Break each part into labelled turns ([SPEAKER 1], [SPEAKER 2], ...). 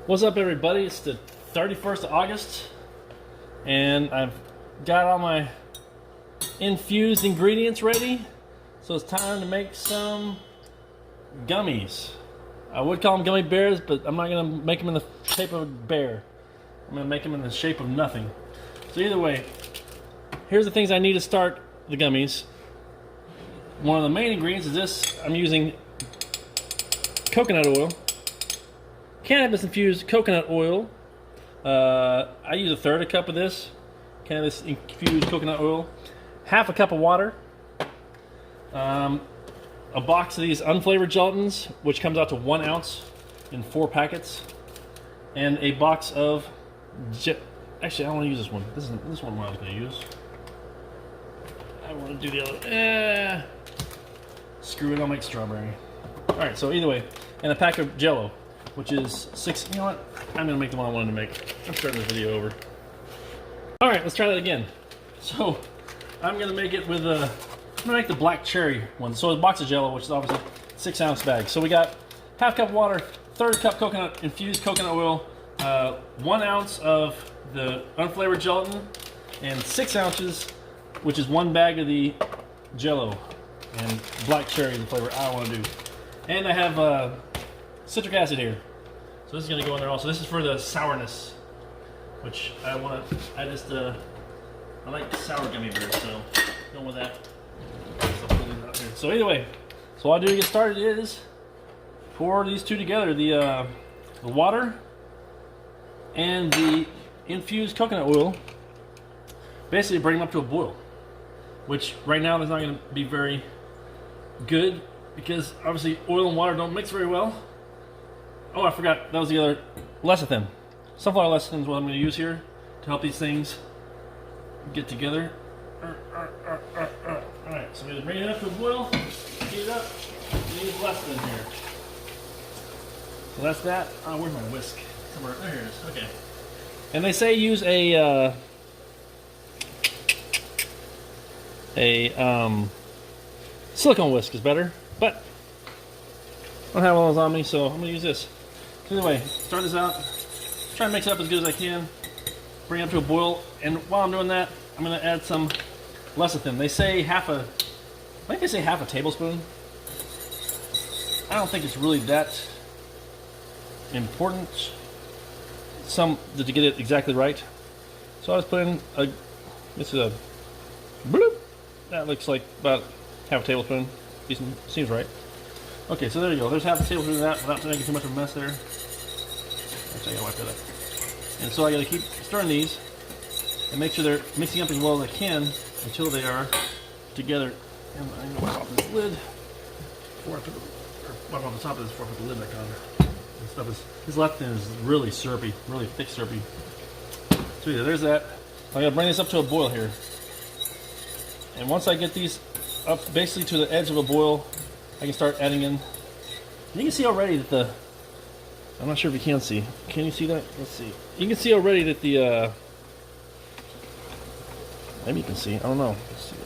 [SPEAKER 1] What's up, everybody? It's the 31st of August, and I've got all my infused ingredients ready, so it's time to make some gummies. I would call them gummy bears, but I'm not going to make them in the shape of a bear. I'm going to make them in the shape of nothing. So either way, here's the things I need to start the gummies. One of the main ingredients is this. I'm using coconut oil. Cannabis infused coconut oil. I use a third a cup of this cannabis infused coconut oil, half a cup of water, a box of these unflavored gelatins, which comes out to 1 ounce in 4 packets, and a box of actually I don't want to use this one. This one I was going to use. I want to do the other. Screw it, I'll make strawberry. All right, so either way, and a pack of Jello, which is 6. You know what? I'm gonna make the one I wanted to make. I'm starting this video over. All right, let's try that again. So I'm gonna make it with I'm gonna make the black cherry one. So a box of Jello, which is obviously 6 ounce bag. So we got half cup water, third cup coconut infused coconut oil, 1 ounce of the unflavored gelatin, and 6 ounces, which is 1 bag of the Jello, and black cherry is the flavor I want to do. And I have citric acid here, so this is going to go in there also. This is for the sourness, which I like sour gummy bears, so going with that. So either way, so all I do to get started is pour these two together, the water and the infused coconut oil. Basically bring them up to a boil, which right now is not going to be very good because obviously oil and water don't mix very well. Oh, I forgot, that was the other lecithin. Sunflower lecithin is what I'm going to use here to help these things get together. Alright, so I'm going to bring it up to a boil, heat it up, and use lecithin here. So that's that. Oh, where's my whisk? Somewhere, there it is, okay. And they say use a silicone whisk is better, but I don't have one of those on me, so I'm going to use this. So anyway, start this out, try to mix it up as good as I can, bring it up to a boil, and while I'm doing that, I'm going to add some lecithin. They say I think they say half a tablespoon. I don't think it's really that important to get it exactly right. So I was putting this is a bloop. That looks like about half a tablespoon. Decent, seems right. Okay, so there you go. There's half a tablespoon of that without making too much of a mess there. Actually, I gotta wipe that up. And so I gotta keep stirring these and make sure they're mixing up as well as I can until they are together. And I'm gonna wipe off this lid before I put wipe off the top of this before I put the lid back on. This lecithin is really syrupy, really thick syrupy. So yeah, there's that. I gotta bring this up to a boil here. And once I get these up basically to the edge of a boil, I can start adding in. You can see already that I'm not sure if you can see. Can you see that? Let's see. You can see already that maybe you can see. I don't know. Let's see.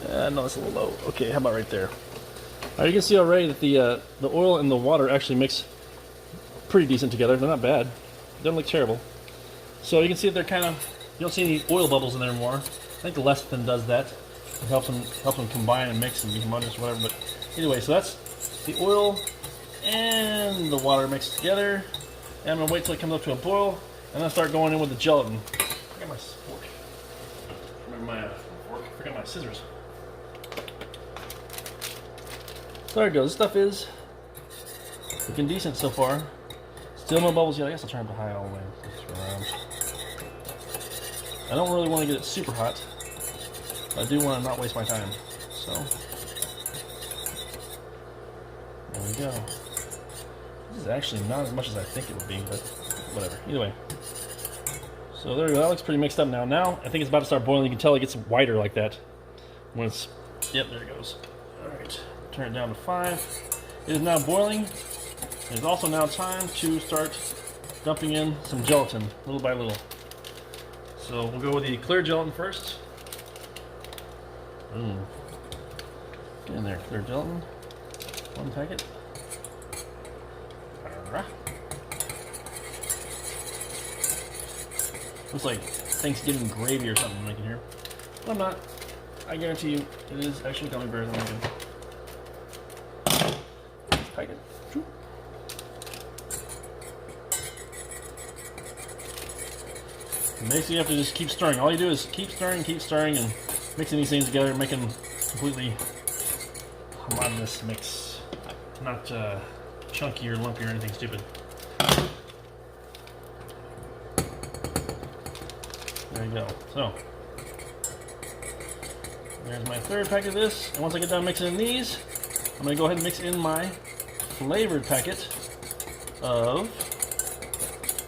[SPEAKER 1] No, it's a little low. Okay, how about right there? All right, you can see already that the oil and the water actually mix pretty decent together. They're not bad. Doesn't look terrible. So you can see that they're kind of. You don't see any oil bubbles in there anymore. I think the lecithin does that. It helps them combine and mix and be homogeneous or whatever. But anyway, so that's the oil and the water mixed together. And I'm gonna wait till it comes up to a boil, and then start going in with the gelatin. I forgot my fork. Remember my fork? I forgot my scissors. So there it goes. This stuff is looking decent so far. Still no bubbles yet. I guess I'll turn it up high all the way. I don't really want to get it super hot. I do want to not waste my time. So there we go. This is actually not as much as I think it would be, but whatever. Either way. So there we go. That looks pretty mixed up now. Now I think it's about to start boiling. You can tell it gets whiter like that when it's. Yep, there it goes. All right, turn it down to 5. It is now boiling. It is also now time to start dumping in some gelatin, little by little. So we'll go with the clear gelatin first. Get in there, clear gelatin. 1 packet. Alright. Looks like Thanksgiving gravy or something I'm making here. But I'm not. I guarantee you it is actually gummy bears I'm making. Pack it. Basically, you have to just keep stirring. All you do is keep stirring, and mixing these things together, making completely homogeneous mix, not chunky or lumpy or anything stupid. There you go. So there's my third pack of this, and once I get done mixing in these, I'm going to go ahead and mix in my flavored packet of.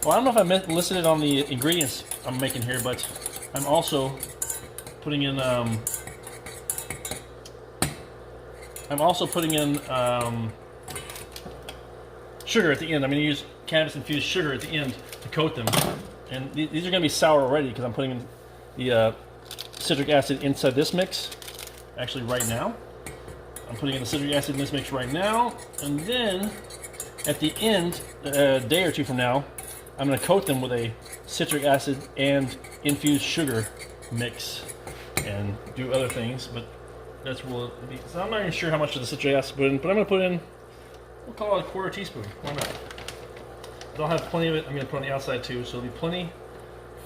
[SPEAKER 1] Well, I don't know if I listed it on the ingredients I'm making here, but I'm also putting in sugar at the end. I'm going to use cannabis infused sugar at the end to coat them, and these are going to be sour already because I'm putting in the citric acid inside this mix. Actually, right now, I'm putting in the citric acid in this mix right now, and then at the end, a day or two from now, I'm going to coat them with a citric acid and infused sugar mix and do other things, but that's what it'll be. So I'm not even sure how much of the citric acid to put in, but I'm going to put in, we'll call it a quarter teaspoon. Why not? But I'll have plenty of it. I'm going to put on the outside too, so it'll be plenty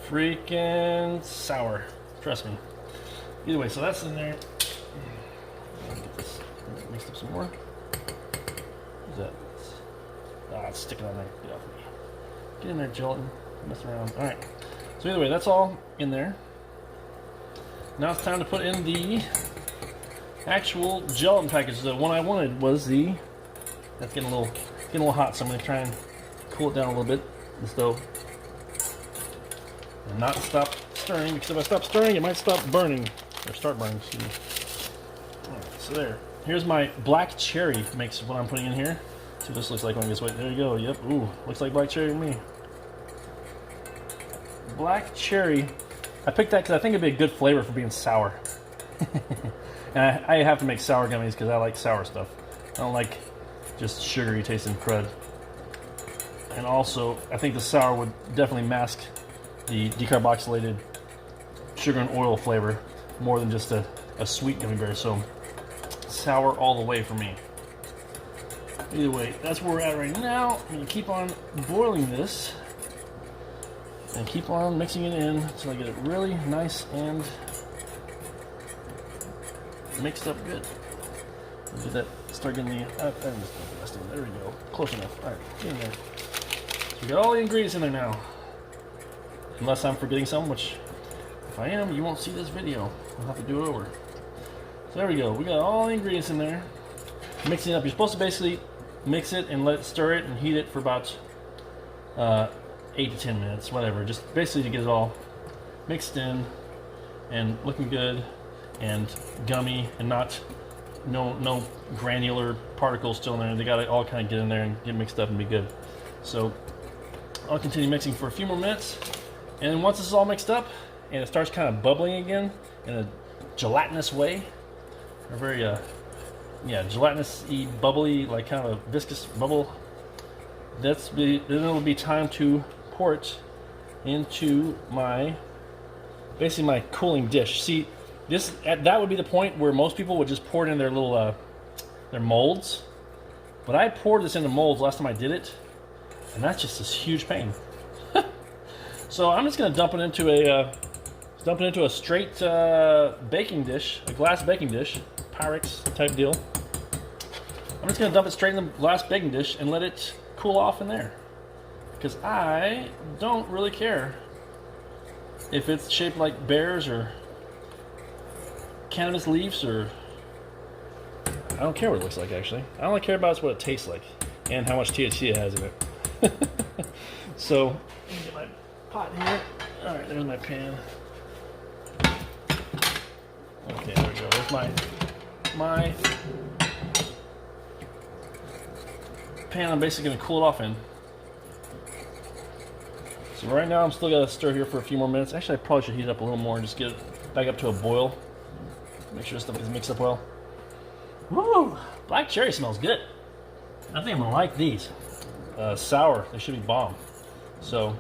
[SPEAKER 1] freaking sour. Trust me. Either way, so that's in there. Get this mixed up some more. What's that? Ah, it's sticking on there. Get off of me. Get in there, gelatin. Mess around. Alright. So either way, that's all in there. Now it's time to put in the actual gelatin package. The one I wanted was the. That's getting a little hot, so I'm going to try and cool it down a little bit. The stove. And not stop stirring, because if I stop stirring, it might stop burning. Or start burning, excuse me. Alright, so there. Here's my black cherry mix, what I'm putting in here. See what this looks like when it gets wet. There you go. Yep. Ooh, looks like black cherry to me. Black cherry. I picked that because I think it'd be a good flavor for being sour. And I have to make sour gummies because I like sour stuff. I don't like just sugary tasting crud. And also, I think the sour would definitely mask the decarboxylated sugar and oil flavor more than just a sweet gummy bear. So sour all the way for me. Either way, that's where we're at right now. I'm going to keep on boiling this and keep on mixing it in until I get it really nice and mixed up good. Get that, start getting the, there we go, close enough. Alright, get in there. So we got all the ingredients in there now. Unless I'm forgetting some, which if I am, you won't see this video. I'll have to do it over. So there we go, we got all the ingredients in there. Mixing it up, you're supposed to basically mix it and let it stir it and heat it for about 8 to 10 minutes, whatever. Just basically to get it all mixed in and looking good and gummy and not no granular particles still in there. They got to all kind of get in there and get mixed up and be good. So I'll continue mixing for a few more minutes, and then once this is all mixed up and it starts kind of bubbling again in a gelatinous way, or very gelatinous-y, bubbly, like kind of a viscous bubble, then it'll be time to pour it into basically my cooling dish. See, that would be the point where most people would just pour it in their little their molds, but I poured this into molds last time I did it, and that's just this huge pain. So I'm just gonna dump it into a straight baking dish, a glass baking dish, Pyrex type deal. I'm just gonna dump it straight in the glass baking dish and let it cool off in there, because I don't really care if it's shaped like bears or cannabis leaves, or I don't care what it looks like. Actually, I only care about what it tastes like and how much THC it has in it. So let me get my pot here. All right, there's my pan. Okay, there we go. There's my pan. I'm basically going to cool it off in. So right now I'm still got to stir here for a few more minutes. Actually, I probably should heat it up a little more and just get it back up to a boil. Make sure stuff is mixed up well. Woo! Black cherry smells good. I think I'm going to like these. sour. They should be bomb. So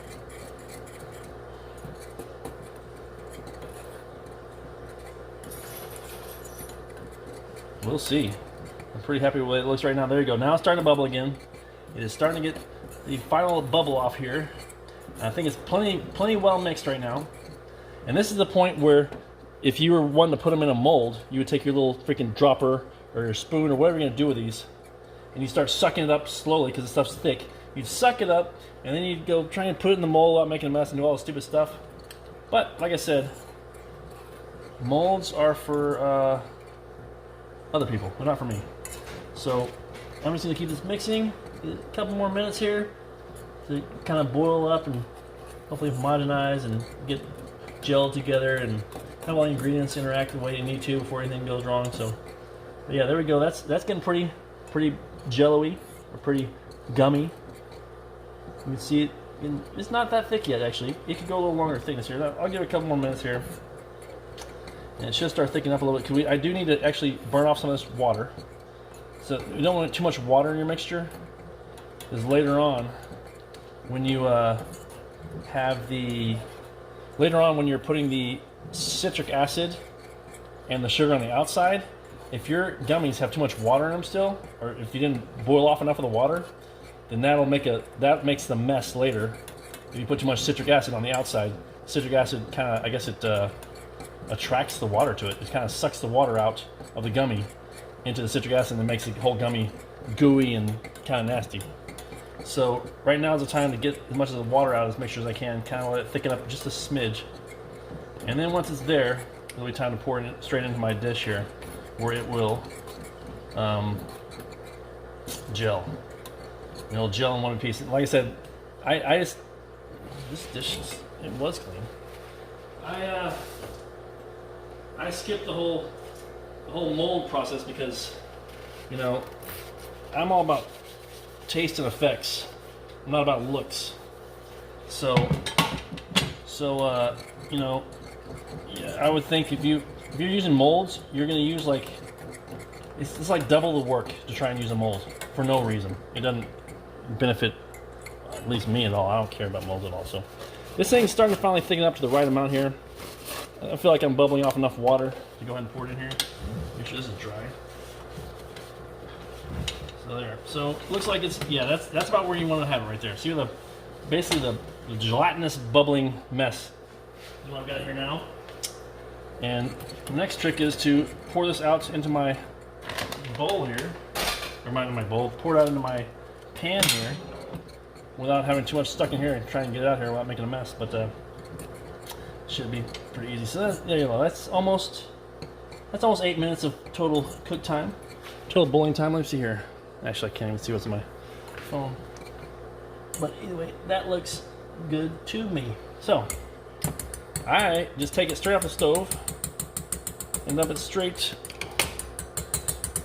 [SPEAKER 1] we'll see. I'm pretty happy with the way it looks right now. There you go. Now it's starting to bubble again. It is starting to get the final bubble off here. I think it's plenty well mixed right now. And this is the point where if you were wanting to put them in a mold, you would take your little freaking dropper or your spoon or whatever you're going to do with these, and you start sucking it up slowly because the stuff's thick. You'd suck it up, and then you'd go try and put it in the mold without making a mess and do all the stupid stuff. But, like I said, molds are for other people, but not for me. So, I'm just going to keep this mixing a couple more minutes here to kind of boil up and hopefully homogenize and get gelled together and have all the ingredients interact the way they need to before anything goes wrong. So, but yeah, there we go. That's getting pretty jello-y, or pretty gummy. You can see it. It's not that thick yet, actually. It could go a little longer thickness here. I'll give it a couple more minutes here, and it should start thickening up a little bit. Because I do need to actually burn off some of this water. So you don't want too much water in your mixture, because later on, when you when you're putting the citric acid and the sugar on the outside, if your gummies have too much water in them still, or if you didn't boil off enough of the water, then that makes the mess later. If you put too much citric acid on the outside, citric acid kind of, I guess it attracts the water to it. It kind of sucks the water out of the gummy into the citric acid and makes the whole gummy gooey and kind of nasty. So right now is the time to get as much of the water out as mixture as I can, kind of let it thicken up just a smidge. And then once it's there, it'll be time to pour it straight into my dish here, where it will gel. And it'll gel in one piece. Like I said, this dish, it was clean. I skipped the whole mold process because, you know, I'm all about taste and effects. I'm not about looks. So you know, yeah, I would think if you're using molds, you're going to use like it's like double the work to try and use a mold for no reason. It doesn't benefit at least me at all. I don't care about molds at all. So this thing's starting to finally thicken up to the right amount here. I feel like I'm bubbling off enough water to go ahead and pour it in here. Make sure this is dry. So there. So looks like it's, yeah, that's about where you want to have it right there. See basically the gelatinous bubbling mess is what I've got here now. And the next trick is to pour this out into my bowl here, or my bowl. Pour it out into my pan here without having too much stuck in here and try and get it out here without making a mess. But should be pretty easy. So there you go. That's almost 8 minutes of total cook time, total boiling time. Let me see here. Actually, I can't even see what's in my phone. But either way, that looks good to me. So I just take it straight off the stove and dump it straight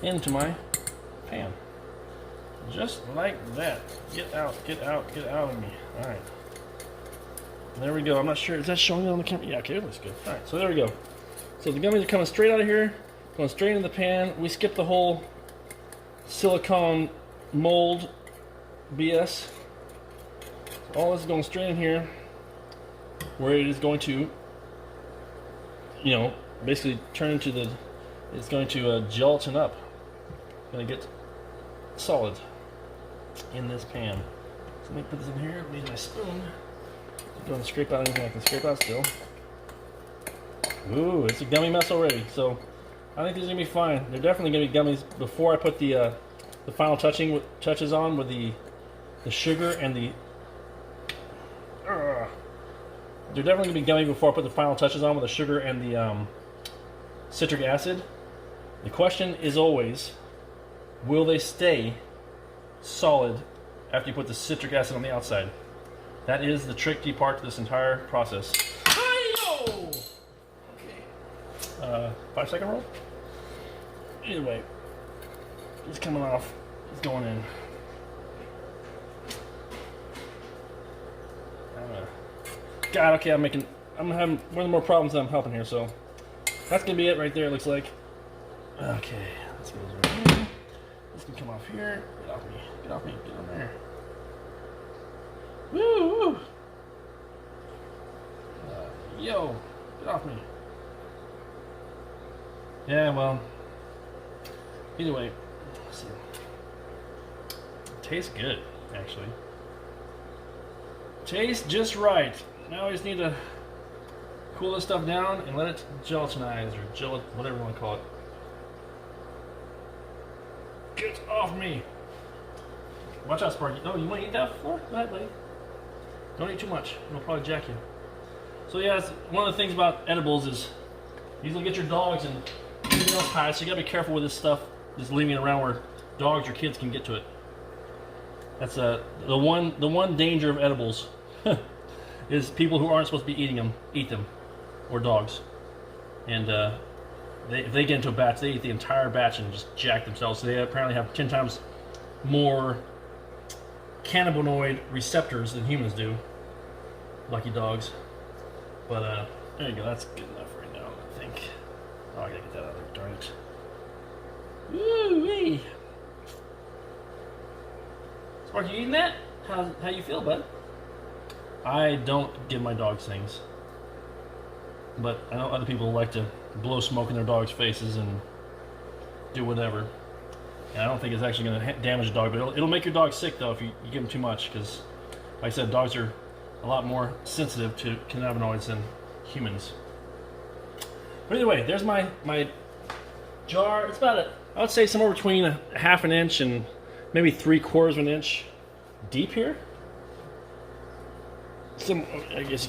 [SPEAKER 1] into my pan. Just like that. Get out of me. Alright. There we go. I'm not sure. Is that showing it on the camera? Yeah, okay, it looks good. Alright, so there we go. So the gummies are coming straight out of here, going straight into the pan. We skipped the whole silicone mold BS. So all this is going straight in here, where it is going to, you know, basically turn into it's going to gelatin up. Going to get solid in this pan. So let me put this in here. Use my spoon. Go and scrape out anything I can scrape out still. Ooh, it's a gummy mess already. So I think these are gonna be fine. They're definitely gonna be gummies before I put the final touches on with the sugar and the. They're definitely gonna be gummy before I put the final touches on with the sugar and the citric acid. The question is always, will they stay solid after you put the citric acid on the outside? That is the tricky part to this entire process. Hi-yo! Okay. 5-second roll? Either way, it's coming off. It's going in. God, okay, I'm having one of the more problems than I'm helping here, so that's gonna be it right there, it looks like. Okay, let's go right here. This can come off here. Get off me, get on there. Yeah, well, either way, let's see. Tastes good, actually. Tastes just right. Now we just need to cool this stuff down and let it gelatinize, or whatever you want to call it. Get off me! Watch out, Sparky. Oh, you want to eat that before? Go ahead, buddy. Don't eat too much. It'll probably jack you. So yeah, one of the things about edibles is you can get your dogs and anything else high, so you gotta be careful with this stuff, just leaving it around where dogs or kids can get to it. That's the one danger of edibles is people who aren't supposed to be eating them eat them, or dogs, and if they get into a batch, they eat the entire batch and just jack themselves. So they apparently have 10 times more cannabinoid receptors than humans do. Lucky dogs. But there you go. That's good enough right now, I think. Oh, I gotta get that out of there. Darn it. Woo-wee. Spark, you eating that? How you feel, bud? I don't give my dogs things, but I know other people like to blow smoke in their dogs' faces and do whatever. And I don't think it's actually going to damage a dog, but it'll make your dog sick though if you give them too much, because, like I said, dogs are a lot more sensitive to cannabinoids than humans. But anyway, there's my jar. It's about I would say somewhere between a half an inch and maybe 3/4 of an inch deep here. I guess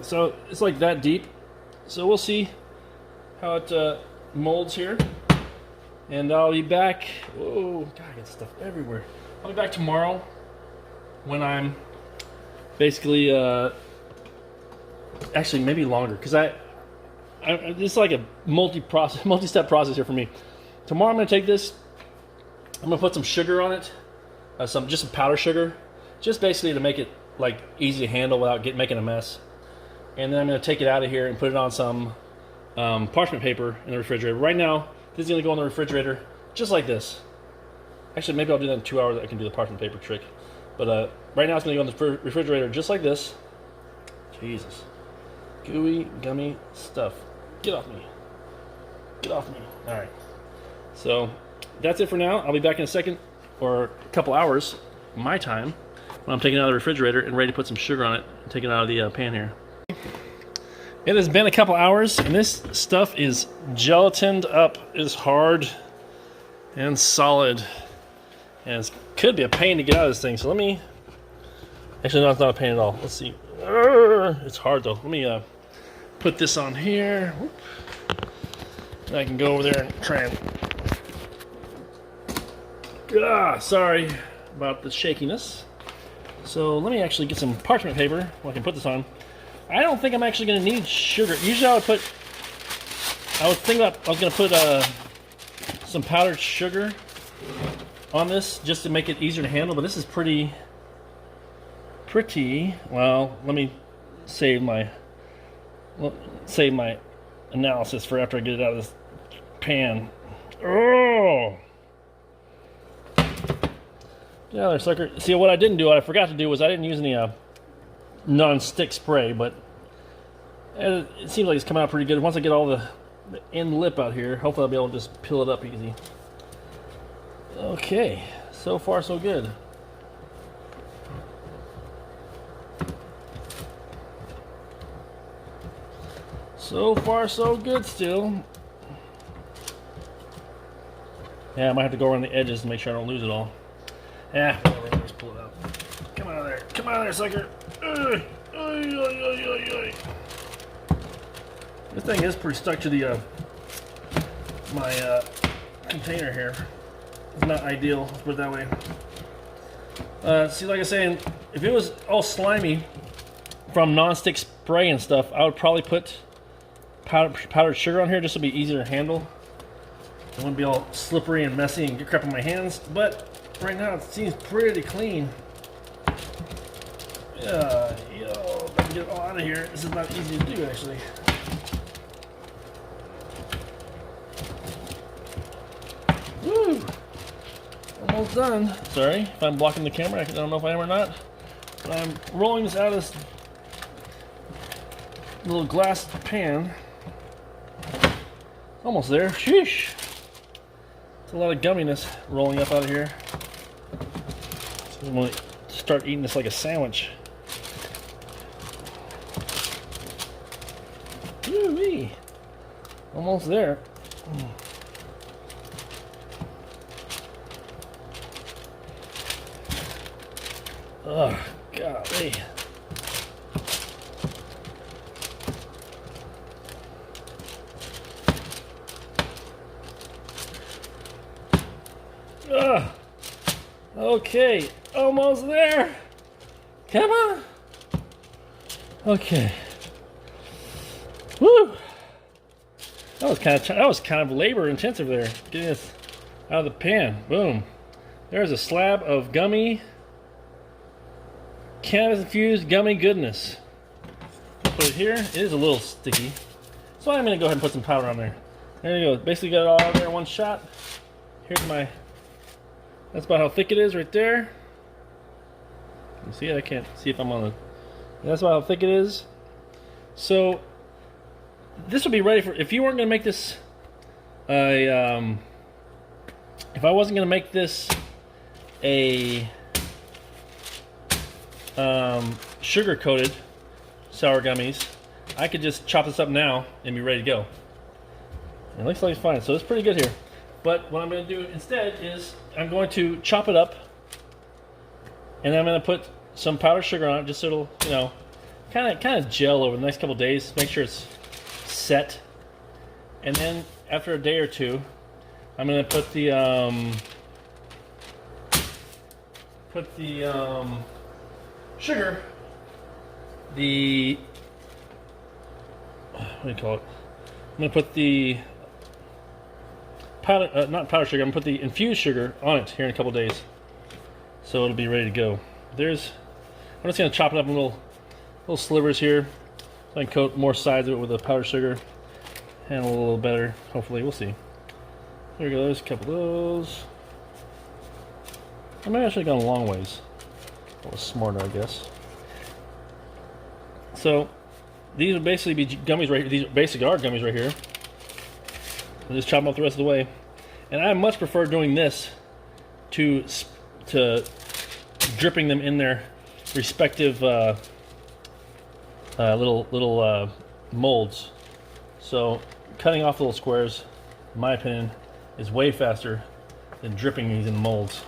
[SPEAKER 1] so. It's like that deep. So we'll see how it molds here, and I'll be back. Oh God, I got stuff everywhere. I'll be back tomorrow when I'm basically actually maybe longer, because this is like a multi-step process here for me. Tomorrow I'm going to take this. I'm going to put some sugar on it, just some powdered sugar, just basically to make it like easy to handle without making a mess. And then I'm going to take it out of here and put it on some parchment paper in the refrigerator. Right now, this is going to go in the refrigerator just like this. Actually, maybe I'll do that in 2 hours. I can do the parchment paper trick. But right now, it's going to go in the refrigerator just like this. Jesus. Gooey, gummy stuff. Get off me. Get off me. All right. So that's it for now. I'll be back in a second, or a couple hours, my time, when I'm taking it out of the refrigerator and ready to put some sugar on it and take it out of the pan here. It has been a couple hours, and this stuff is gelatined up. It is hard and solid, and it could be a pain to get out of this thing. So let me, actually no, it's not a pain at all. Let's see. It's hard though. Let me put this on here. And I can go over there and try and, sorry about the shakiness. So let me actually get some parchment paper where I can put this on. I don't think I'm actually going to need sugar. Usually I was going to put some powdered sugar on this just to make it easier to handle, but this is pretty, well, let me save my analysis for after I get it out of this pan. Oh! Yeah, there, sucker. See, what I didn't do, what I forgot to do, was I didn't use any non-stick spray, but it seems like it's coming out pretty good. Once I get all the end lip out here, hopefully I'll be able to just peel it up easy. Okay, so far so good. So far so good still. Yeah, I might have to go around the edges to make sure I don't lose it all. Yeah, whatever, let me just pull it out. Come out of there. Come out of there, sucker. This thing is pretty stuck to the my container here. It's not ideal, let's put it that way. See, like I was saying, if it was all slimy from non-stick spray and stuff, I would probably put powdered sugar on here just to be easier to handle. It wouldn't be all slippery and messy and get crap on my hands, but right now it seems pretty clean. If I can get it all out of here. This is not easy to do, actually. Woo! Almost done. Sorry if I'm blocking the camera. I don't know if I am or not. But I'm rolling this out of this little glass pan. Almost there. Sheesh. It's a lot of gumminess rolling up out of here. So I'm going to start eating this like a sandwich. Woo-wee. Almost there. Oh, golly. Okay, almost there. Come on. Okay. Woo. That was kind of labor intensive there. Getting this out of the pan. Boom. There's a slab of gummy, cannabis infused gummy goodness. Put it here. It is a little sticky, so I'm gonna go ahead and put some powder on there. There you go. Basically got it all out there in one shot. Here's my. That's about how thick it is right there. You see it? I can't see if I'm on the. That's about how thick it is. So this would be ready for if you weren't going to make this. If I wasn't going to make this a sugar coated sour gummies, I could just chop this up now and be ready to go. It looks like it's fine, so it's pretty good here. But what I'm going to do instead is I'm going to chop it up, and I'm going to put some powdered sugar on it, just so it'll, you know, kind of gel over the next couple days. Make sure it's set, and then after a day or two, I'm going to put the sugar, what do you call it? I'm going to put the powder, not powdered sugar, I'm going to put the infused sugar on it here in a couple days. So it'll be ready to go. I'm just going to chop it up in little slivers here. So I can coat more sides of it with the powdered sugar. Handle it a little better, hopefully. We'll see. There we go, there's a couple of those. I may have actually gone a long ways. A little smarter, I guess. So these would basically be gummies right here. These basically are gummies right here. I'll just chop them up the rest of the way. And I much prefer doing this to dripping them in their respective little molds. So cutting off little squares, in my opinion, is way faster than dripping these in molds.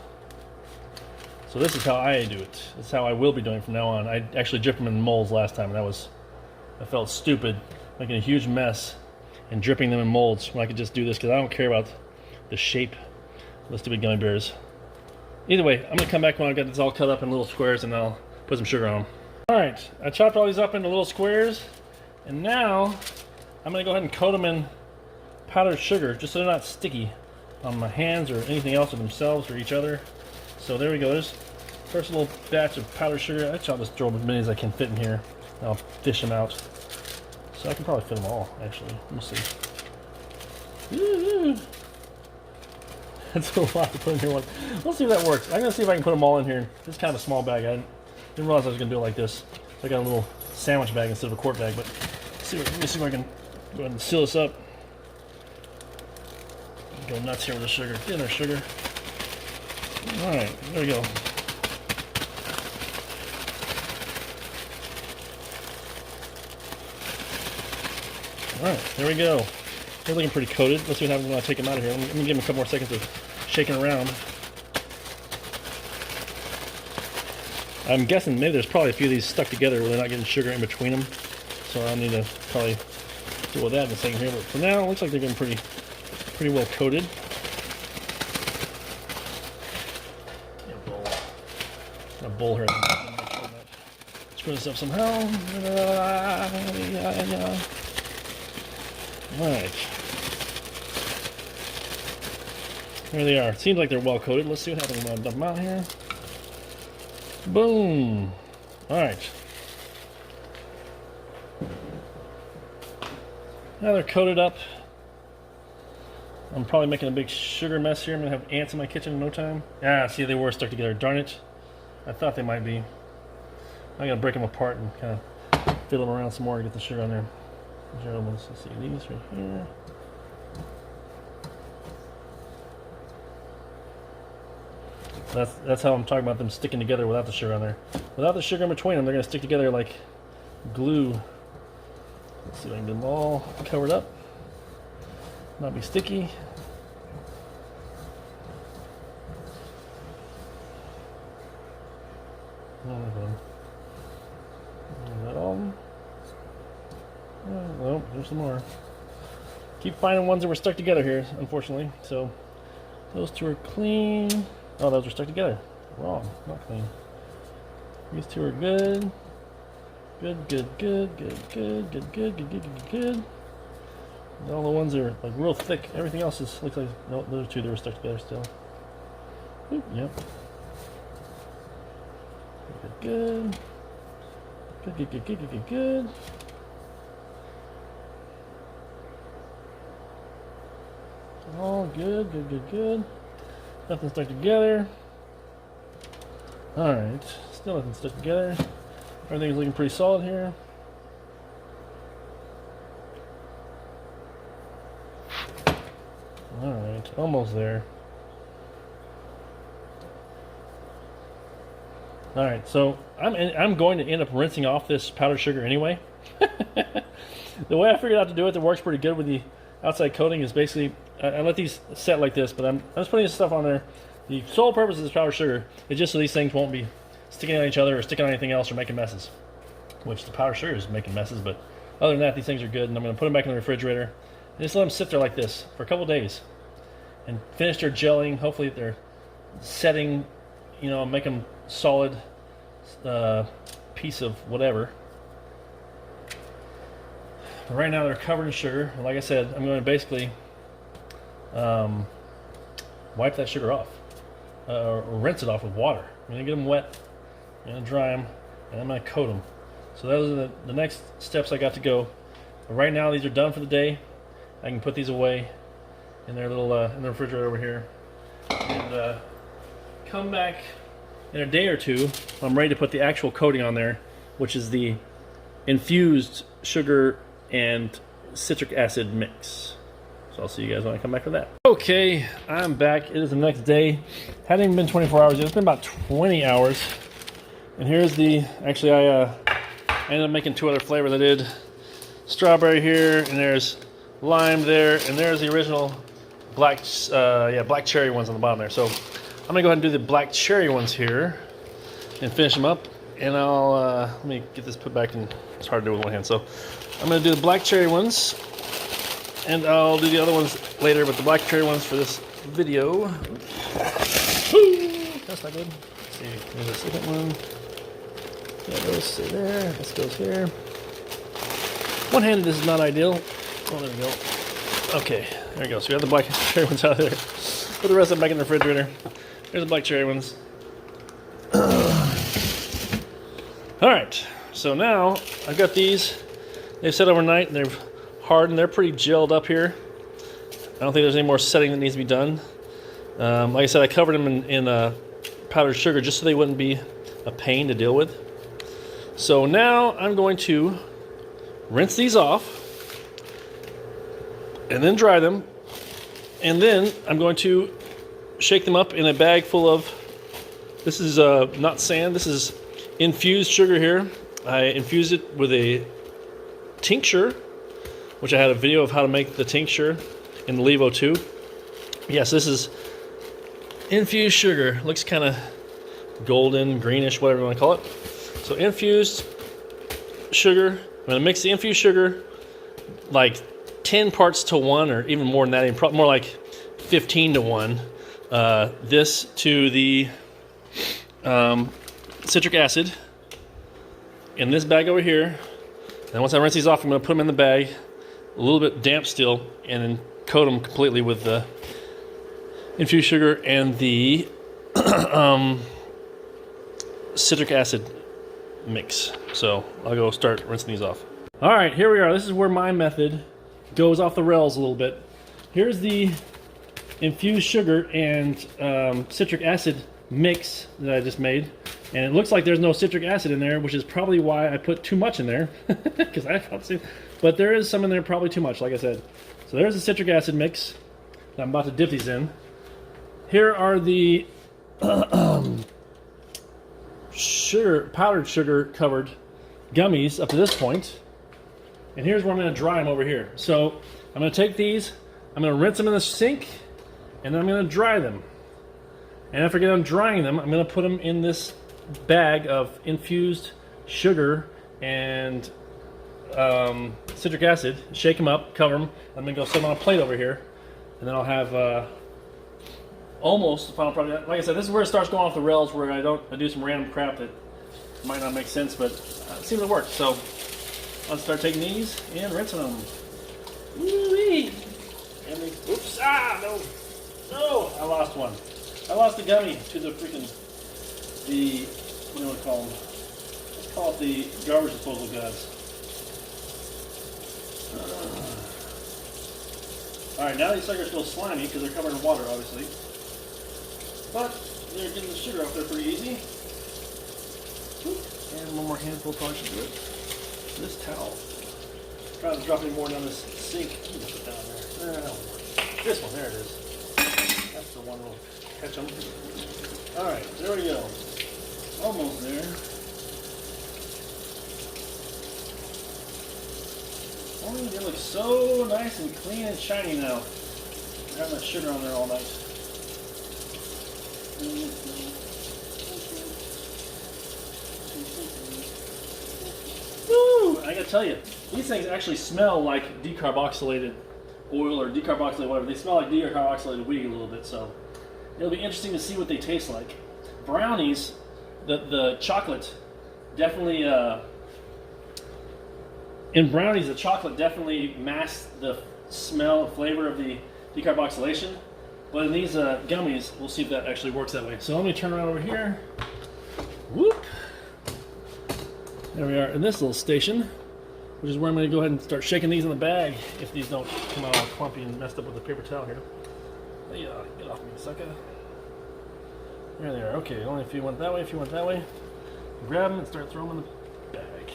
[SPEAKER 1] So this is how I do it. This is how I will be doing it from now on. I actually dripped them in molds last time, and I felt stupid making a huge mess and dripping them in molds when I could just do this because I don't care about the shape of the stupid gummy bears. Either way, I'm going to come back when I've got this all cut up in little squares and I'll put some sugar on them. Alright, I chopped all these up into little squares, and now I'm going to go ahead and coat them in powdered sugar just so they're not sticky on my hands or anything else or themselves or each other. So there we go. There's the first little batch of powdered sugar. I'll just throw as many as I can fit in here. I'll fish them out. So I can probably fit them all, actually. We'll see. That's a lot to put in here. Let's see if that works. I'm going to see if I can put them all in here. It's kind of a small bag. I didn't realize I was going to do it like this. So I got a little sandwich bag instead of a quart bag. But let me see if I can go ahead and seal this up. Go nuts here with the sugar. Get in there, sugar. Alright, there we go. Alright, there we go. They're looking pretty coated. Let's see what happens when I take them out of here. Let me give them a couple more seconds of shaking around. I'm guessing maybe there's probably a few of these stuck together where they're not getting sugar in between them. So I'll need to probably deal with that in a second here. But for now, it looks like they're getting pretty well coated. A bowl here. Screw this up somehow. Alright. There they are. It seems like they're well coated. Let's see what happens when I dump them out here. Boom. Alright. Now they're coated up. I'm probably making a big sugar mess here. I'm going to have ants in my kitchen in no time. Ah, see, they were stuck together. Darn it. I thought they might be. I'm going to break them apart and kind of fiddle them around some more to get the sugar on there. Let's see, these right here. That's how I'm talking about them sticking together without the sugar on there. Without the sugar in between them, they're going to stick together like glue. Let's see if I can get them all covered up. Not be sticky. Is that all of them? Well, there's some more. Keep finding ones that were stuck together here, unfortunately. So those two are clean. Oh, those are stuck together. Wrong, not clean. These two are good. Good, good, good, good, good, good, good, good, good, good, good. And all the ones that are like real thick. Everything else is looks like no, those are two that were stuck together still. Oop, yep. Good, good. Good, good, good, good, good, good, good. All good, good, good, good. Nothing stuck together. Alright, still nothing stuck together. Everything's looking pretty solid here. Alright, almost there. Alright, so I'm going to end up rinsing off this powdered sugar anyway. The way I figured out to do it that works pretty good with the outside coating is basically I let these set like this, but I'm just putting this stuff on there. The sole purpose of this powdered sugar is just so these things won't be sticking on each other or sticking on anything else or making messes. Which the powdered sugar is making messes, but other than that, these things are good. And I'm going to put them back in the refrigerator and just let them sit there like this for a couple days and finish their gelling. Hopefully they're setting, you know, make them solid piece of whatever. But right now they're covered in sugar. And like I said, I'm going to basically wipe that sugar off, or rinse it off with water. I'm going to get them wet, I'm going to dry them, and I'm going to coat them. So those are the next steps I got to go. But right now these are done for the day. I can put these away in their little in the refrigerator over here, and come back in a day or two. I'm ready to put the actual coating on there, which is the infused sugar and citric acid mix. So I'll see you guys when I come back for that. Okay, I'm back. It is the next day. Hadn't even been 24 hours yet. It's been about 20 hours. And here's the, actually I ended up making two other flavors. I did strawberry here, and there's lime there, and there's the original black cherry ones on the bottom there. So I'm gonna go ahead and do the black cherry ones here and finish them up. And I'll, let me get this put back in. It's hard to do with one hand. So I'm gonna do the black cherry ones, and I'll do the other ones later, but the black cherry ones for this video. That's not good. Let's see, there's a second one. Yeah, those stay there. This goes here. One-handed, this is not ideal. Oh, there we go. Okay, there we go. So we have the black cherry ones out of there. Put the rest of them back in the refrigerator. There's the black cherry ones. Alright, so now I've got these. They've set overnight and they're hardened. They're pretty gelled up here. I don't think there's any more setting that needs to be done. Like I said, I covered them in powdered sugar just so they wouldn't be a pain to deal with. So now I'm going to rinse these off and then dry them, and then I'm going to shake them up in a bag full of, this is not sand, this is infused sugar here. I infused it with a tincture, which I had a video of how to make the tincture in the Levo 2. Yes, this is infused sugar. Looks kind of golden, greenish, whatever you want to call it. So infused sugar. I'm going to mix the infused sugar like 10 parts to 1, or even more than that, even more like 15 to 1. This to the citric acid in this bag over here. And once I rinse these off, I'm going to put them in the bag, a little bit damp still, and then coat them completely with the infused sugar and the citric acid mix. So I'll go start rinsing these off. All right, here we are. This is where my method goes off the rails a little bit. Here's the infused sugar and citric acid mix that I just made, and it looks like there's no citric acid in there, which is probably why I put too much in there, because I thought so. But there is some in there, probably too much, like I said. So there's the citric acid mix that I'm about to dip these in. Here are the powdered sugar covered gummies up to this point. And here's where I'm going to dry them over here. So I'm going to take these, I'm going to rinse them in the sink, and then I'm going to dry them. And after I get done drying them, I'm going to put them in this bag of infused sugar and citric acid, shake them up, cover them. I'm going to go set them on a plate over here, and then I'll have almost the final product. Like I said, this is where it starts going off the rails, where I do some random crap that might not make sense, but it seems to work. So I'll start taking these and rinsing them. Woo-wee. And they, oops, no, I lost one. I lost the gummy to the freaking, what do you want to call them? Let's call it the garbage disposal gods. Alright, now these suckers feel slimy because they're covered in water, obviously. But they're getting the sugar off there pretty easy. And one more handful probably should do it. This towel. Trying to drop any more down this sink. Put it down there. This one, there it is. That's the one that'll catch them. Alright, there we go. Almost there. Oh, they look so nice and clean and shiny now. I have that sugar on there all night. Woo! I gotta tell you, these things actually smell like decarboxylated oil or decarboxylated whatever. They smell like decarboxylated weed a little bit, so it'll be interesting to see what they taste like. Brownies, the chocolate definitely, in brownies, the chocolate definitely masks the smell and flavor of the decarboxylation. But in these gummies, we'll see if that actually works that way. So let me turn around over here. Whoop! There we are in this little station, which is where I'm going to go ahead and start shaking these in the bag if these don't come out all clumpy and messed up with the paper towel here. Yeah, get off me, sucker. There they are. Okay, only if you went that way, if you went that way. Grab them and start throwing them in the bag.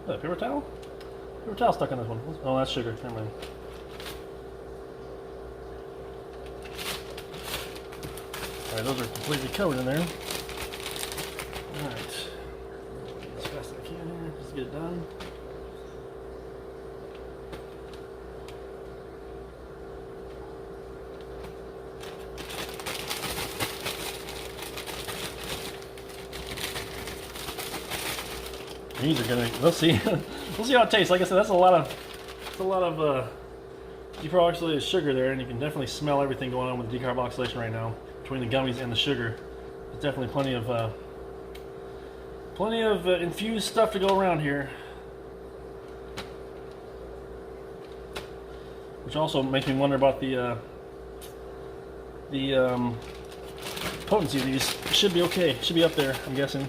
[SPEAKER 1] Oh, paper towel? Paper towel stuck on this one. Oh, that's sugar. Never mind. Alright, those are completely covered in there. Alright. As fast as I can here, just to get it done. These are gonna, we'll see. We'll see how it tastes. Like I said, that's a lot of decarboxylated sugar there, and you can definitely smell everything going on with decarboxylation right now between the gummies and the sugar. There's definitely plenty of infused stuff to go around here, which also makes me wonder about the potency of these. Should be okay. Should be up there, I'm guessing,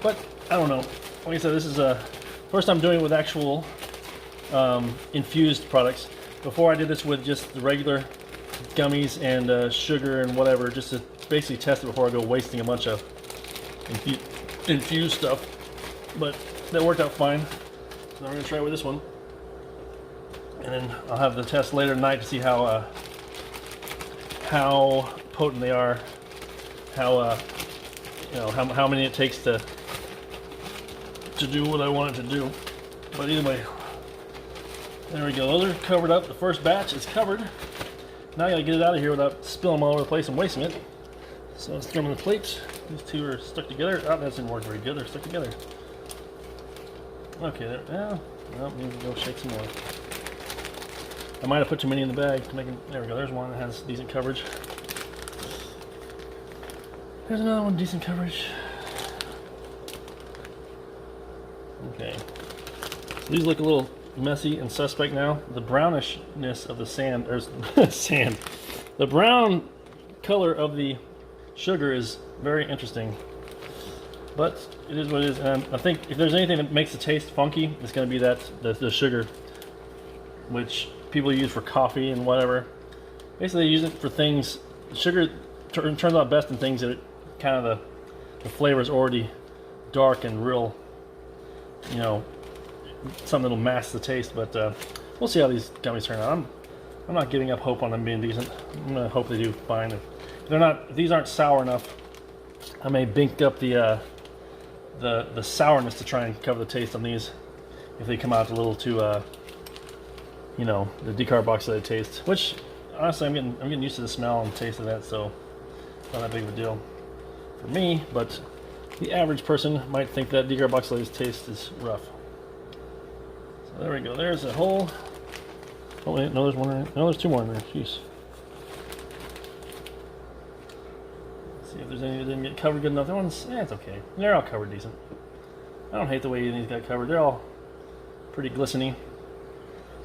[SPEAKER 1] but I don't know. Like I said, this is first time doing it with actual infused products. Before I did this with just the regular gummies and sugar and whatever, just to basically test it before I go wasting a bunch of infused stuff. But that worked out fine. So I'm going to try it with this one. And then I'll have the test later tonight to see how potent they are, how many it takes to do what I want it to do. But anyway, there we go. Those are covered up. The first batch is covered. Now I gotta get it out of here without spilling them all over the place and wasting it. So let's throw them in the plates. These two are stuck together. Oh, that doesn't work very good. They're stuck together. Okay, there. Well, maybe go shake some more. I might have put too many in the bag to make them. There we go. There's one that has decent coverage. There's another one, decent coverage. Okay, so these look a little messy and suspect now. The brownishness of the sand, or sand, the brown color of the sugar is very interesting, but it is what it is. And I think if there's anything that makes the taste funky, it's going to be the sugar, which people use for coffee and whatever. Basically, they use it for things. Sugar turns out best in things that kind of the flavor is already dark and real, something that'll mask the taste, but we'll see how these gummies turn out. I'm not giving up hope on them being decent. I'm gonna hope they do fine. If they're not, if these aren't sour enough, I may bink up the sourness to try and cover the taste on these. If they come out a little too, you know, the decarboxylated taste. Which honestly, I'm getting used to the smell and taste of that, so it's not that big of a deal for me. But the average person might think that decarboxylated taste is rough. So there we go. There's a whole. Oh wait, no, there's one. No, there's two more in there. Jeez. Let's see if there's any that didn't get covered good enough. That one's, yeah, it's okay. They're all covered decent. I don't hate the way these got covered. They're all pretty glistening.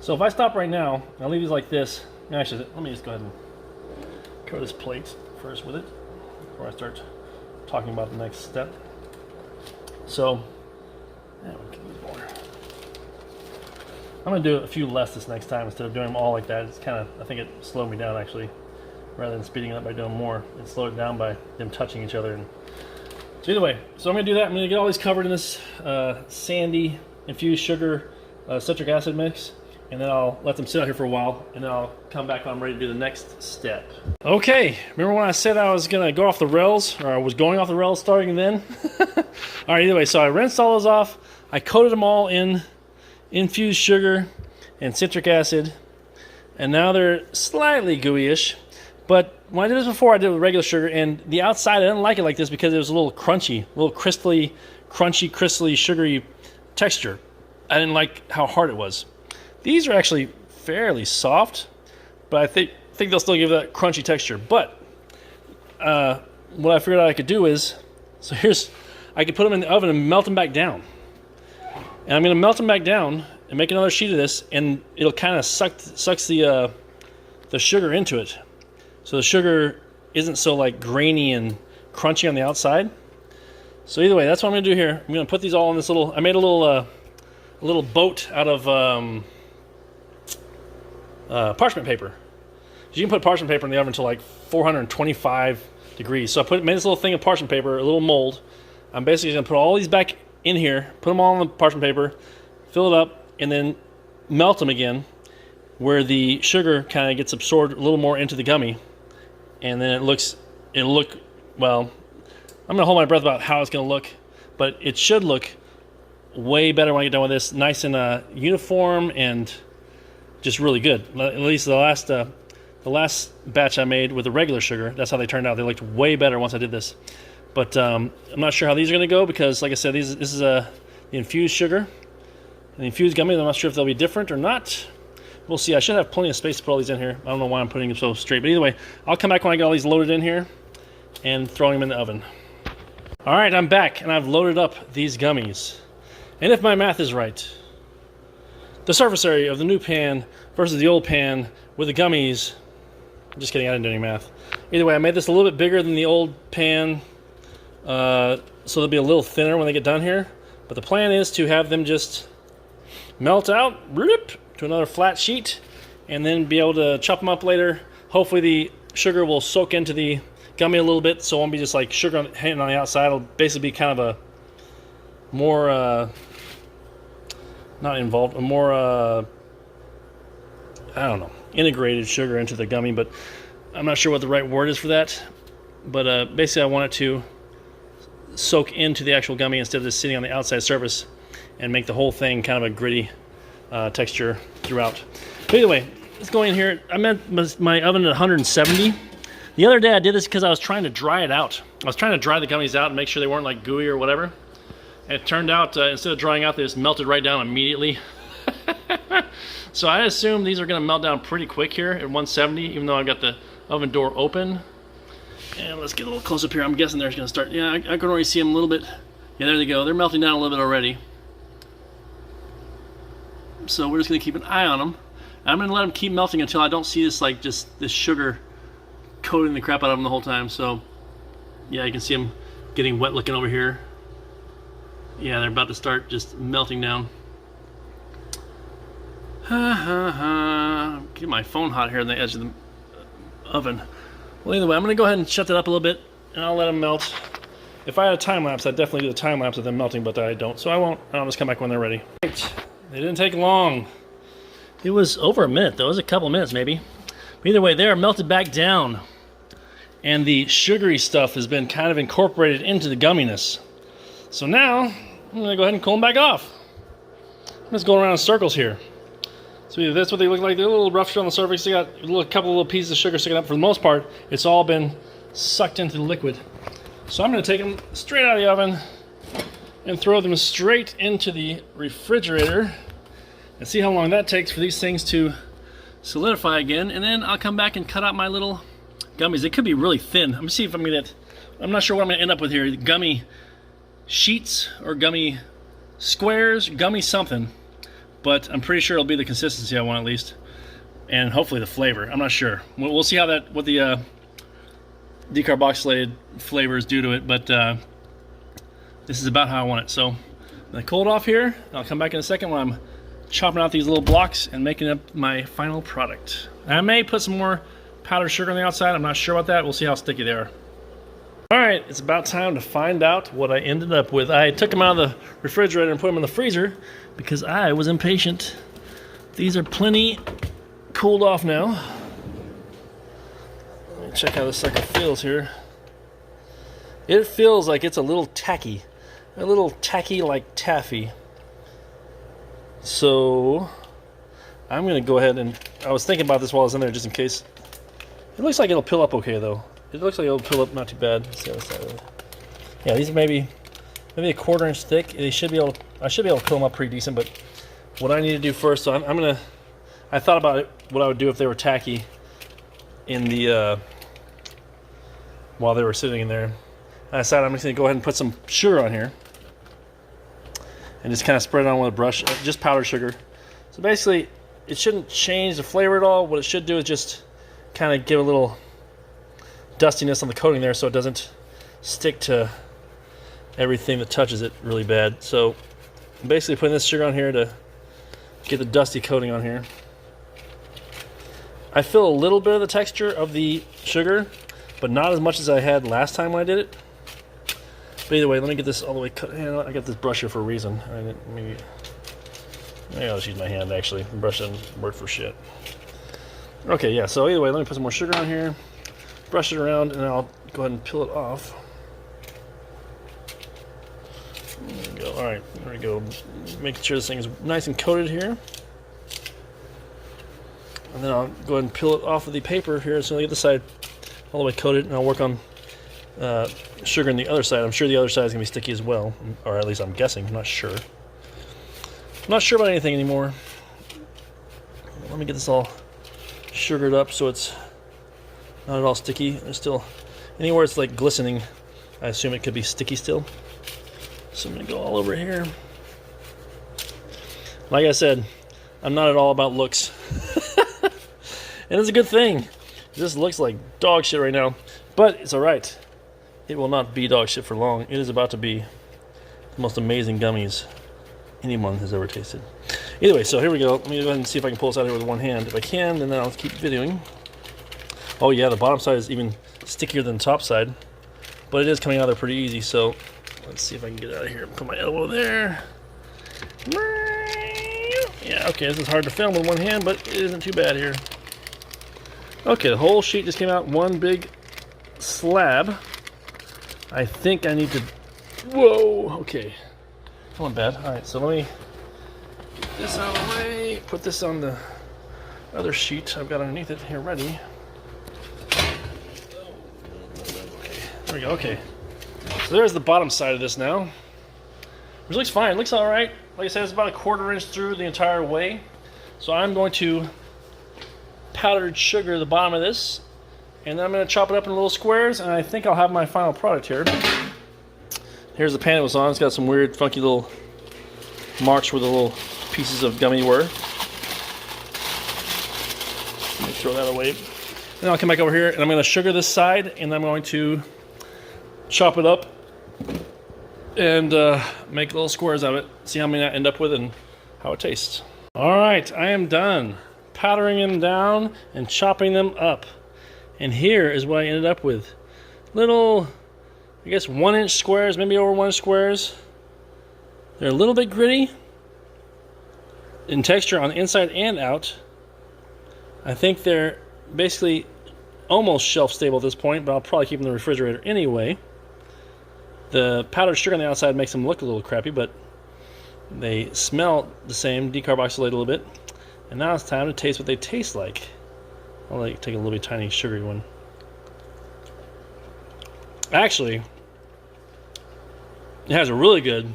[SPEAKER 1] So if I stop right now, I'll leave these like this. Actually, let me just go ahead and cover this plate first with it before I start talking about the next step. So, yeah, we'll get these more. I'm going to do a few less this next time instead of doing them all like that. It's kind of, I think it slowed me down actually. Rather than speeding it up by doing more, it slowed it down by them touching each other. And so either way, so I'm going to do that. I'm going to get all these covered in this sandy infused sugar citric acid mix. And then I'll let them sit out here for a while, and then I'll come back when I'm ready to do the next step. Okay, remember when I said I was gonna go off the rails, or I was going off the rails starting then? All right, either way, so I rinsed all those off. I coated them all in infused sugar and citric acid, and now they're slightly gooey-ish. But when I did this before, I did it with regular sugar, and the outside, I didn't like it like this because it was a little crunchy, a little crunchy, crystally, sugary texture. I didn't like how hard it was. These are actually fairly soft, but I think they'll still give that crunchy texture. But what I figured out I could do is, so I could put them in the oven and melt them back down. And I'm going to melt them back down and make another sheet of this, and it'll kind of sucks the sugar into it. So the sugar isn't so like grainy and crunchy on the outside. So either way, that's what I'm going to do here. I'm going to put these all in this little, I made a little boat out of parchment paper. You can put parchment paper in the oven to like 425 degrees. So I made this little thing of parchment paper, a little mold. I'm basically going to put all these back in here, put them all on the parchment paper, fill it up, and then melt them again where the sugar kind of gets absorbed a little more into the gummy. And then it'll look, well, I'm going to hold my breath about how it's going to look, but it should look way better when I get done with this. Nice and uniform and just really good. At least the last batch I made with the regular sugar, that's how they turned out. They looked way better once I did this. But I'm not sure how these are going to go because, like I said, this is the infused sugar. And the infused gummy, I'm not sure if they'll be different or not. We'll see. I should have plenty of space to put all these in here. I don't know why I'm putting them so straight. But either way, I'll come back when I get all these loaded in here and throwing them in the oven. All right, I'm back, and I've loaded up these gummies. And if my math is right, the surface area of the new pan versus the old pan with the gummies, I'm just kidding, I didn't do any math. Either way, I made this a little bit bigger than the old pan, so they'll be a little thinner when they get done here. But the plan is to have them just melt out to another flat sheet, and then be able to chop them up later. Hopefully the sugar will soak into the gummy a little bit, so it won't be just like sugar hanging on the outside. It'll basically be kind of a more, not involved, a more, I don't know, integrated sugar into the gummy, but I'm not sure what the right word is for that. But basically I want it to soak into the actual gummy instead of just sitting on the outside surface and make the whole thing kind of a gritty texture throughout. But either way, let's go in here. I meant my oven at 170. The other day I did this because I was trying to dry it out. I was trying to dry the gummies out and make sure they weren't like gooey or whatever. And it turned out instead of drying out, they just melted right down immediately. So I assume these are going to melt down pretty quick here at 170, even though I've got the oven door open. And let's get a little close up here. I'm guessing they're going to start. Yeah, I can already see them a little bit. Yeah, there they go. They're melting down a little bit already. So we're just going to keep an eye on them. And I'm going to let them keep melting until I don't see this, like, just this sugar coating the crap out of them the whole time. So yeah, you can see them getting wet looking over here. Yeah, they're about to start just melting down. Get my phone hot here on the edge of the oven. Well, either way, I'm going to go ahead and shut that up a little bit, and I'll let them melt. If I had a time lapse, I'd definitely do the time lapse of them melting, but I don't, so I won't. I'll just come back when they're ready. Right. They didn't take long. It was over a minute, though. It was a couple minutes, maybe. But either way, they are melted back down. And the sugary stuff has been kind of incorporated into the gumminess. So now, I'm going to go ahead and cool them back off. I'm just going around in circles here. So that's what they look like. They're a little rough on the surface. They got a couple little pieces of sugar sticking up. For the most part, it's all been sucked into the liquid. So I'm going to take them straight out of the oven and throw them straight into the refrigerator and see how long that takes for these things to solidify again. And then I'll come back and cut out my little gummies. They could be really thin. I'm going to see if I'm going to I'm not sure what I'm going to end up with here. Gummy sheets or gummy squares, gummy something. But I'm pretty sure it'll be the consistency I want at least. And hopefully the flavor. I'm not sure. We'll see how what the decarboxylated flavors do to it. But this is about how I want it. So I'm going to cool it off here. I'll come back in a second when I'm chopping out these little blocks and making up my final product. I may put some more powdered sugar on the outside. I'm not sure about that. We'll see how sticky they are. Alright, it's about time to find out what I ended up with. I took them out of the refrigerator and put them in the freezer because I was impatient. These are plenty cooled off now. Let me check how this sucker feels here. It feels like it's a little tacky. A little tacky like taffy. So I'm going to go ahead and... I was thinking about this while I was in there just in case. It looks like it'll pill up okay though. It looks like it'll pill up not too bad. Let's see how this side. Yeah, these are maybe a 1/4 inch thick. They should be able. I should be able to pill them up pretty decent. But what I need to do first, so I'm gonna. I thought about it. What I would do if they were tacky in the while they were sitting in there. I decided I'm just gonna go ahead and put some sugar on here and just kind of spread it on with a brush, just powdered sugar. So basically, it shouldn't change the flavor at all. What it should do is just kind of give a little dustiness on the coating there so it doesn't stick to everything that touches it really bad. So I'm basically putting this sugar on here to get the dusty coating on here. I feel a little bit of the texture of the sugar, but not as much as I had last time when I did it. But either way, let me get this all the way cut. You know, I got this brush here for a reason. Maybe I'll just use my hand actually. The brush doesn't work for shit. Okay, yeah, so either way, let me put some more sugar on here. Brush it around, and I'll go ahead and peel it off. There we go. All right, there we go. Making sure this thing is nice and coated here. And then I'll go ahead and peel it off of the paper here so I get the side all the way coated, and I'll work on sugar on the other side. I'm sure the other side is going to be sticky as well, or at least I'm guessing. I'm not sure. I'm not sure about anything anymore. Let me get this all sugared up so it's not at all sticky. There's still anywhere it's like glistening, I assume it could be sticky still. So I'm gonna go all over here. Like I said, I'm not at all about looks. And it's a good thing. This looks like dog shit right now, but it's alright. It will not be dog shit for long. It is about to be the most amazing gummies anyone has ever tasted. Either way, so here we go. Let me go ahead and see if I can pull this out here with one hand. If I can, then I'll keep videoing. Oh yeah, the bottom side is even stickier than the top side, but it is coming out there pretty easy. So let's see if I can get it out of here. Put my elbow there. Yeah, okay, this is hard to film with one hand, but it isn't too bad here. Okay, the whole sheet just came out one big slab. I think I need to... Whoa, okay. That wasn't bad. All right, so let me get this out of the way. Put this on the other sheet I've got underneath it here ready. There we go, okay. So there's the bottom side of this now. Which looks fine, looks alright. Like I said, it's about 1/4 inch through the entire way. So I'm going to powdered sugar the bottom of this, and then I'm going to chop it up in little squares, and I think I'll have my final product here. Here's the pan it was on. It's got some weird, funky little marks where the little pieces of gummy were. Let me throw that away. Then I'll come back over here, and I'm going to sugar this side, and I'm going to chop it up and make little squares out of it. See how many I end up with and how it tastes. All right, I am done powdering them down and chopping them up. And here is what I ended up with. Little, I guess 1 inch squares, maybe over 1 inch squares. They're a little bit gritty. in texture on the inside and out. I think they're basically almost shelf stable at this point, but I'll probably keep them in the refrigerator anyway. The powdered sugar on the outside makes them look a little crappy, but they smell the same, decarboxylated a little bit. And now it's time to taste what they taste like. I'll take a little bit tiny sugary one. Actually, it has a really good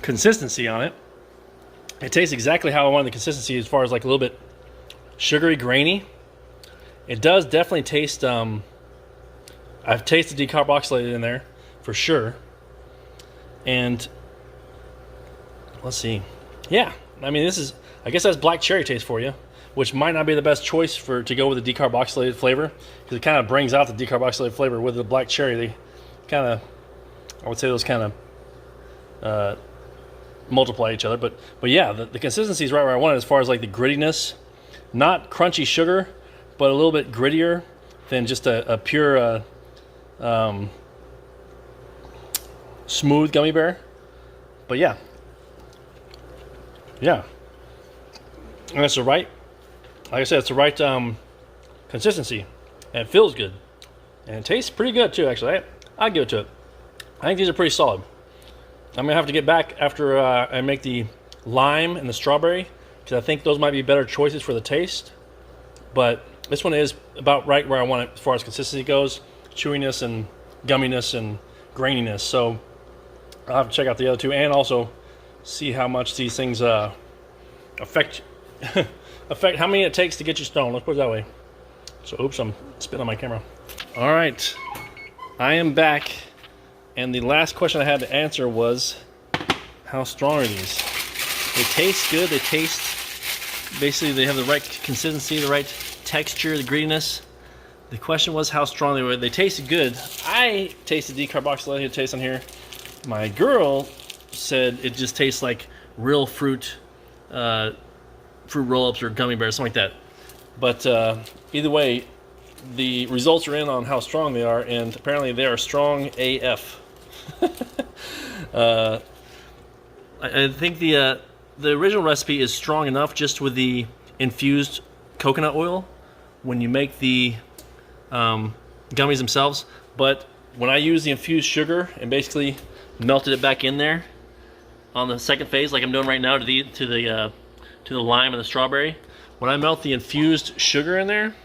[SPEAKER 1] consistency on it. It tastes exactly how I wanted the consistency, as far as like a little bit sugary, grainy. It does definitely taste, I've tasted decarboxylated in there for sure. And let's see. Yeah, I mean, this is, I guess that's black cherry taste for you, which might not be the best choice to go with the decarboxylated flavor, because it kind of brings out the decarboxylated flavor with the black cherry. They kind of, I would say those kind of multiply each other. But yeah, the consistency is right where I want it, as far as like the grittiness. Not crunchy sugar, but a little bit grittier than just a pure smooth gummy bear. But yeah, and it's the right, like I said, it's the right consistency, and it feels good, and it tastes pretty good too. Actually, I'll give it to it. I think these are pretty solid. I'm gonna have to get back after I make the lime and the strawberry, because I think those might be better choices for the taste. But this one is about right where I want it as far as consistency goes, chewiness and gumminess and graininess. So I'll have to check out the other two, and also see how much these things affect how many it takes to get you stoned. Let's put it that way. So oops, I'm spitting on my camera. All right, I am back, and the last question I had to answer was, how strong are these? They taste good. They taste, basically they have the right consistency, the right texture, the grittiness. The question was how strong they were. They tasted good. I tasted decarboxylated taste on here. My girl said it just tastes like real fruit roll-ups or gummy bears, something like that. But either way, the results are in on how strong they are, and apparently they are strong AF. I think the original recipe is strong enough just with the infused coconut oil when you make the gummies themselves. But when I use the infused sugar and basically melted it back in there on the second phase, like I'm doing right now to the lime and the strawberry, when I melt the infused sugar in there,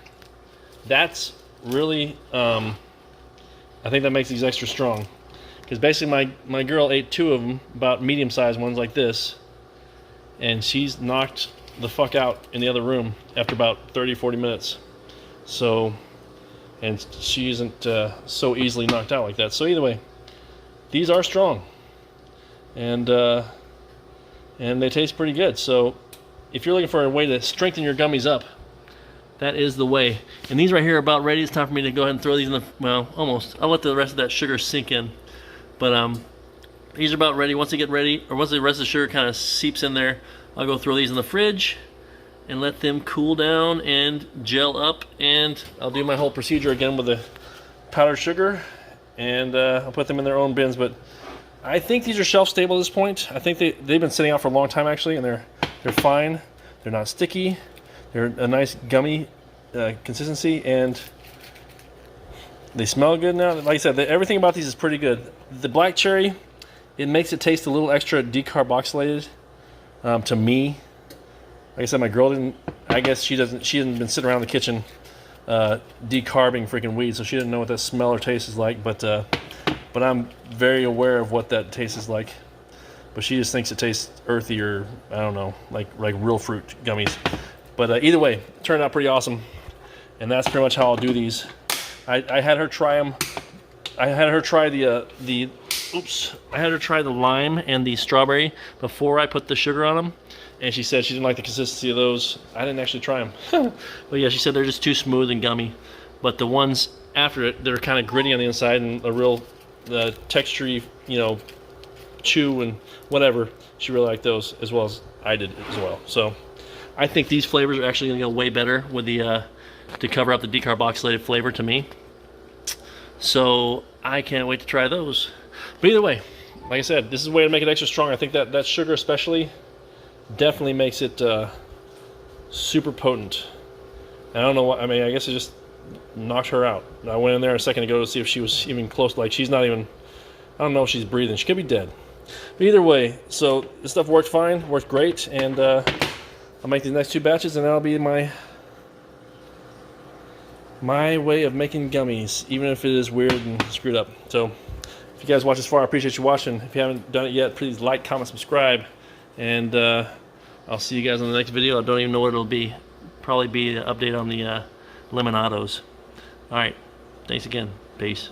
[SPEAKER 1] that's really I think that makes these extra strong. Because basically my girl ate two of them, about medium-sized ones like this, and she's knocked the fuck out in the other room after about 30-40 minutes. So, and she isn't so easily knocked out like that. So either way, these are strong, and they taste pretty good. So if you're looking for a way to strengthen your gummies up, that is the way. And these right here are about ready. It's time for me to go ahead and throw these in the, well, almost. I'll let the rest of that sugar sink in. But these are about ready. Once they get ready, or once the rest of the sugar kind of seeps in there, I'll go throw these in the fridge and let them cool down and gel up. And I'll do my whole procedure again with the powdered sugar, and I'll put them in their own bins. But I think these are shelf stable at this point. I think they've been sitting out for a long time actually, and they're fine. They're not sticky. They're a nice gummy consistency, and they smell good now. Like I said, everything about these is pretty good. The black cherry, it makes it taste a little extra decarboxylated to me. Like I said, my girl didn't. I guess she hasn't been sitting around the kitchen decarbing freaking weed, so she didn't know what that smell or taste is like. But I'm very aware of what that taste is like. But she just thinks it tastes earthy, or I don't know, like real fruit gummies. But either way, it turned out pretty awesome, and that's pretty much how I'll do these. I had her try them. I had her try the lime and the strawberry before I put the sugar on them, and she said she didn't like the consistency of those. I didn't actually try them, but yeah, she said they're just too smooth and gummy. But the ones after it, they're kind of gritty on the inside and a real textury, chew and whatever. She really liked those as well as I did as well. So I think these flavors are actually going to go way better with the to cover up the decarboxylated flavor to me. So I can't wait to try those. But either way, like I said, this is a way to make it extra strong. I think that sugar especially definitely makes it super potent. I don't know what, I mean, I guess it just knocked her out. I went in there a second ago to see if she was even close. Like, she's not even, I don't know if she's breathing. She could be dead. But either way, so this stuff worked fine, worked great, and I'll make these next 2 batches, and that'll be my way of making gummies, even if it is weird and screwed up. So if you guys watch this far, I appreciate you watching. If you haven't done it yet, please like, comment, subscribe, and I'll see you guys on the next video. I don't even know what it'll be. Probably be an update on the lemonados. Alright, thanks again. Peace.